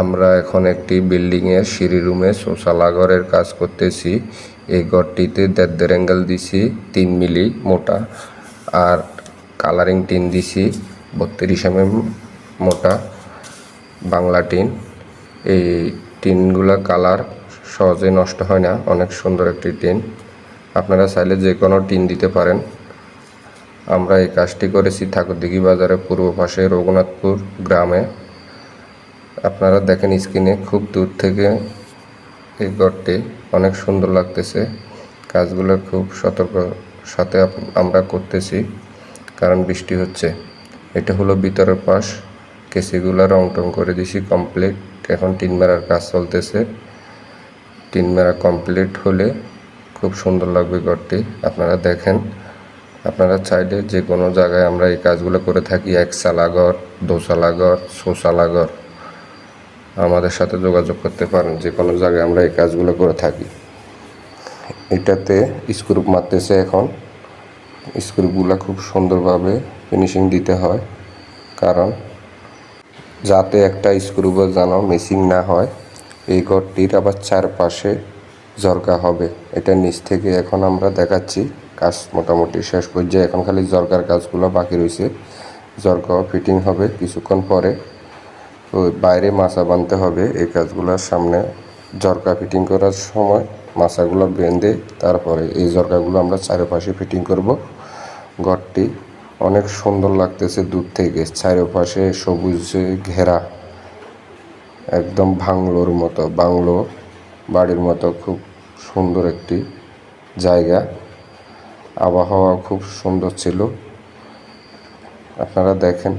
আমরা এখন একটি বিল্ডিংয়ের সিঁড়ি রুমে শৌচালা ঘরের কাজ করতেছি। এই ঘরটিতে 1.5 অ্যাঙ্গেল দিছি 3 মিলি মোটা, আর কালারিং টিন দিছি 32 মোটা বাংলা টিন। এই টিনগুলা কালার সহজে নষ্ট হয় না, অনেক সুন্দর একটি টিন। আপনারা চাইলে যে কোনো টিন দিতে পারেন। আমরা এই কাজটি করেছি ঠাকুরদিঘি বাজারের পূর্ব পাশে রঘুনাথপুর গ্রামে। আপনারা দেখেন স্ক্রিনে, খুব দূর থেকে এই ঘরটি অনেক সুন্দর লাগতেছে। কাজগুলো খুব সতর্কর সাথে আমরা করতেছি, কারণ বৃষ্টি হচ্ছে। এটা হলো ভিতরের পাশ, কেসিগুলো রং টং করে দিছি কমপ্লিট। এখন টিন মেরার কাজ চলতেছে। টিন মেরা কমপ্লিট হলে খুব সুন্দর লাগবে ঘরটি। আপনারা দেখেন, আপনারা চাইলে যে কোনো জায়গায় আমরা এই কাজগুলো করে থাকি। 1 চালা ঘর, 2 চালা ঘর, 6 চালা ঘর, আমাদের সাথে যোগাযোগ করতে পারেন। যে কোনো জায়গায় আমরা এই কাজগুলো করে থাকি। এটাতে স্ক্রু মারতেছে এখন। স্ক্রুগুলো খুব সুন্দরভাবে ফিনিশিং দিতে হয়, কারণ যাতে একটা স্ক্রু যেন মিসিং না হয়। এই ঘরটির আবার চারপাশে ঝরকা হবে। এটা নিচ থেকে এখন আমরা দেখাচ্ছি। কাজ মোটামুটি শেষ পর্যায়ে, এখন খালি ঝরকার কাজগুলো বাকি রয়েছে। ঝরকাও ফিটিং হবে কিছুক্ষণ পরে। ওই বাইরে মাচা বাঁধতে হবে। এই কাজগুলোর সামনে ঝরকা ফিটিং করার সময় মাচাগুলো বেঁধে তারপরে এই ঝরকাগুলো আমরা চারপাশে ফিটিং করব। ঘরটি অনেক সুন্দর লাগতেছে দূর থেকে, চারপাশে সবুজে ঘেরা, একদম বাংলোর মতো, বাংলো বাড়ির মতো খুব সুন্দর একটি জায়গা। আবহাওয়া খুব সুন্দর ছিল। আপনারা দেখেন।